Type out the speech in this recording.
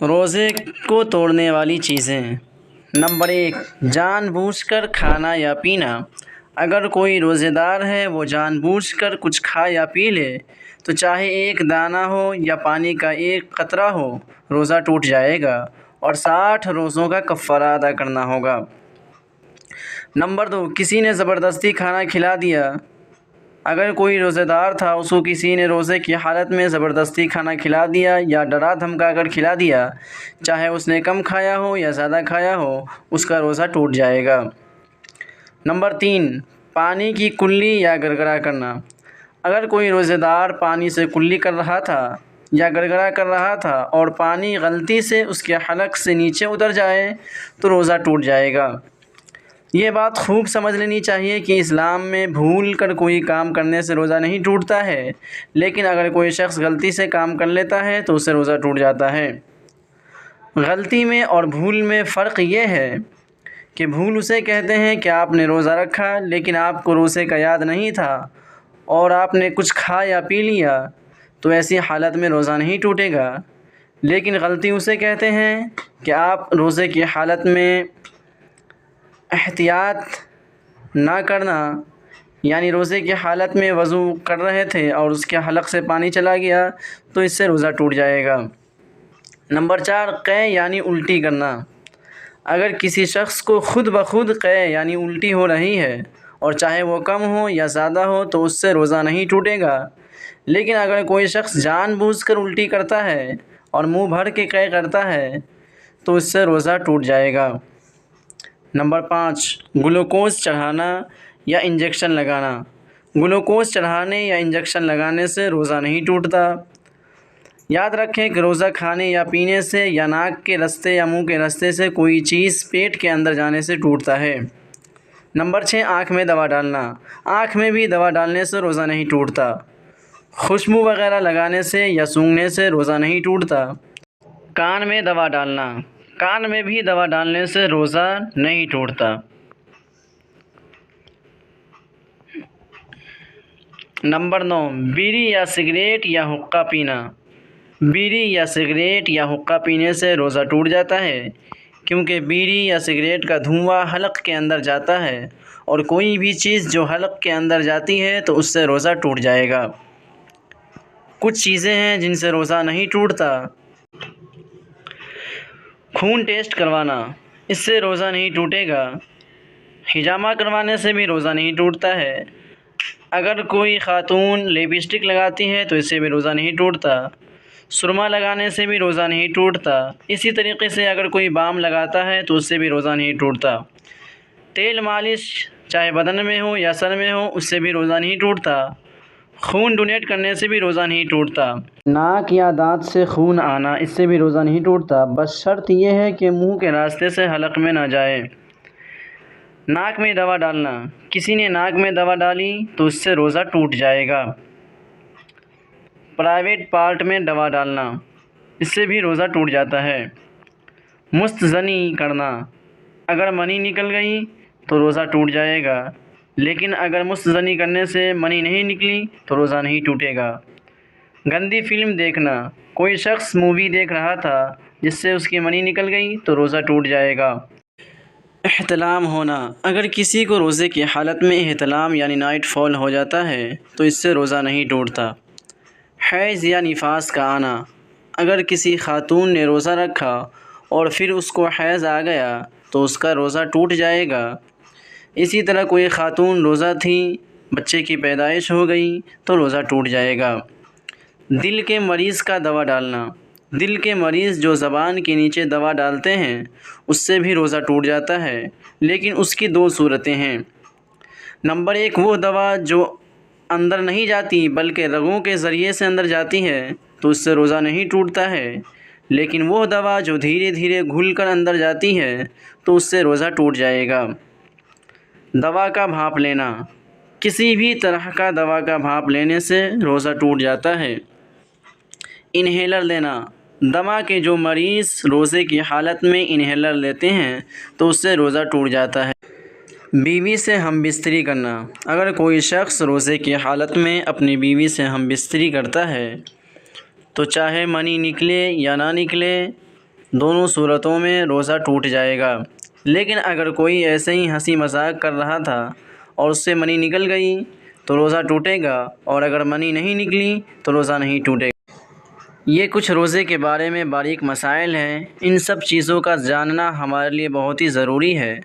روزے کو توڑنے والی چیزیں۔ نمبر 1، جان بوجھ کر کھانا یا پینا۔ اگر کوئی روزے دار ہے وہ جان بوجھ کر کچھ کھا یا پی لے تو چاہے ایک دانہ ہو یا پانی کا ایک قطرہ ہو، روزہ ٹوٹ جائے گا اور 60 روزوں کا کفارہ ادا کرنا ہوگا۔ نمبر 2، کسی نے زبردستی کھانا کھلا دیا۔ اگر کوئی روزے دار تھا، اس کو کسی نے روزے کی حالت میں زبردستی کھانا کھلا دیا یا ڈرا دھمکا کر کھلا دیا، چاہے اس نے کم کھایا ہو یا زیادہ کھایا ہو، اس کا روزہ ٹوٹ جائے گا۔ نمبر 3، پانی کی کلی یا گرگرا کرنا۔ اگر کوئی روزے دار پانی سے کلی کر رہا تھا یا گرگرا کر رہا تھا اور پانی غلطی سے اس کے حلق سے نیچے اتر جائے تو روزہ ٹوٹ جائے گا۔ یہ بات خوب سمجھ لینی چاہیے کہ اسلام میں بھول کر کوئی کام کرنے سے روزہ نہیں ٹوٹتا ہے، لیکن اگر کوئی شخص غلطی سے کام کر لیتا ہے تو اس سے روزہ ٹوٹ جاتا ہے۔ غلطی میں اور بھول میں فرق یہ ہے کہ بھول اسے کہتے ہیں کہ آپ نے روزہ رکھا لیکن آپ کو روزے کا یاد نہیں تھا اور آپ نے کچھ کھا یا پی لیا، تو ایسی حالت میں روزہ نہیں ٹوٹے گا۔ لیکن غلطی اسے کہتے ہیں کہ آپ روزے کی حالت میں احتیاط نہ کرنا، یعنی روزے کی حالت میں وضو کر رہے تھے اور اس کے حلق سے پانی چلا گیا تو اس سے روزہ ٹوٹ جائے گا۔ نمبر 4، قے یعنی الٹی کرنا۔ اگر کسی شخص کو خود بخود قے یعنی الٹی ہو رہی ہے اور چاہے وہ کم ہو یا زیادہ ہو تو اس سے روزہ نہیں ٹوٹے گا، لیکن اگر کوئی شخص جان بوجھ کر الٹی کرتا ہے اور منہ بھر کے قے کرتا ہے تو اس سے روزہ ٹوٹ جائے گا۔ نمبر 5، گلوکوز چڑھانا یا انجیکشن لگانا۔ گلوکوز چڑھانے یا انجیکشن لگانے سے روزہ نہیں ٹوٹتا۔ یاد رکھیں کہ روزہ کھانے یا پینے سے یا ناک کے رستے یا منہ کے رستے سے کوئی چیز پیٹ کے اندر جانے سے ٹوٹتا ہے۔ نمبر 6، آنکھ میں دوا ڈالنا۔ آنکھ میں بھی دوا ڈالنے سے روزہ نہیں ٹوٹتا۔ خوشبو وغیرہ لگانے سے یا سونگھنے سے روزہ نہیں ٹوٹتا۔ کان میں دوا ڈالنا۔ کان میں بھی دوا ڈالنے سے روزہ نہیں ٹوٹتا۔ نمبر 9، بیڑی یا سگریٹ یا حقہ پینا۔ بیڑی یا سگریٹ یا حقہ پینے سے روزہ ٹوٹ جاتا ہے، کیونکہ بیڑی یا سگریٹ کا دھواں حلق کے اندر جاتا ہے اور کوئی بھی چیز جو حلق کے اندر جاتی ہے تو اس سے روزہ ٹوٹ جائے گا۔ کچھ چیزیں ہیں جن سے روزہ نہیں ٹوٹتا۔ خون ٹیسٹ کروانا، اس سے روزہ نہیں ٹوٹے گا۔ حجامہ کروانے سے بھی روزہ نہیں ٹوٹتا ہے۔ اگر کوئی خاتون لپسٹک لگاتی ہے تو اس سے بھی روزہ نہیں ٹوٹتا۔ سرما لگانے سے بھی روزہ نہیں ٹوٹتا۔ اسی طریقے سے اگر کوئی بام لگاتا ہے تو اس سے بھی روزہ نہیں ٹوٹتا۔ تیل مالش چاہے بدن میں ہو یا سر میں ہو، اس سے بھی روزہ نہیں ٹوٹتا۔ خون ڈونیٹ کرنے سے بھی روزہ نہیں ٹوٹتا۔ ناک یا دانت سے خون آنا، اس سے بھی روزہ نہیں ٹوٹتا، بس شرط یہ ہے کہ منہ کے راستے سے حلق میں نہ جائے۔ ناک میں دوا ڈالنا، کسی نے ناک میں دوا ڈالی تو اس سے روزہ ٹوٹ جائے گا۔ پرائیویٹ پارٹ میں دوا ڈالنا، اس سے بھی روزہ ٹوٹ جاتا ہے۔ مستزنی کرنا، اگر منی نکل گئی تو روزہ ٹوٹ جائے گا، لیکن اگر مستزنی کرنے سے منی نہیں نکلی تو روزہ نہیں ٹوٹے گا۔ گندی فلم دیکھنا، کوئی شخص مووی دیکھ رہا تھا جس سے اس کی منی نکل گئی تو روزہ ٹوٹ جائے گا۔ احتلام ہونا، اگر کسی کو روزے کی حالت میں احتلام یعنی نائٹ فال ہو جاتا ہے تو اس سے روزہ نہیں ٹوٹتا۔ حیض یا نفاس کا آنا، اگر کسی خاتون نے روزہ رکھا اور پھر اس کو حیض آ گیا تو اس کا روزہ ٹوٹ جائے گا۔ اسی طرح کوئی خاتون روزہ تھی، بچے کی پیدائش ہو گئی تو روزہ ٹوٹ جائے گا۔ دل کے مریض کا دوا ڈالنا، دل کے مریض جو زبان کے نیچے دوا ڈالتے ہیں اس سے بھی روزہ ٹوٹ جاتا ہے، لیکن اس کی 2 صورتیں ہیں۔ نمبر 1، وہ دوا جو اندر نہیں جاتی بلکہ رگوں کے ذریعے سے اندر جاتی ہے تو اس سے روزہ نہیں ٹوٹتا ہے، لیکن وہ دوا جو دھیرے دھیرے گھل کر اندر جاتی ہے تو اس سے روزہ ٹوٹ جائے گا۔ دوا کا بھاپ لینا، کسی بھی طرح کا دوا کا بھاپ لینے سے روزہ ٹوٹ جاتا ہے۔ انہیلر لینا، دما کے جو مریض روزے کی حالت میں انہیلر لیتے ہیں تو اس سے روزہ ٹوٹ جاتا ہے۔ بیوی سے ہم بستری کرنا، اگر کوئی شخص روزے کی حالت میں اپنی بیوی سے ہم بستری کرتا ہے تو چاہے منی نکلے یا نہ نکلے دونوں صورتوں میں روزہ ٹوٹ جائے گا۔ لیکن اگر کوئی ایسے ہی ہنسی مذاق کر رہا تھا اور اس سے منی نکل گئی تو روزہ ٹوٹے گا، اور اگر منی نہیں نکلی تو روزہ نہیں ٹوٹے گا۔ یہ کچھ روزے کے بارے میں باریک مسائل ہیں۔ ان سب چیزوں کا جاننا ہمارے لیے بہت ہی ضروری ہے۔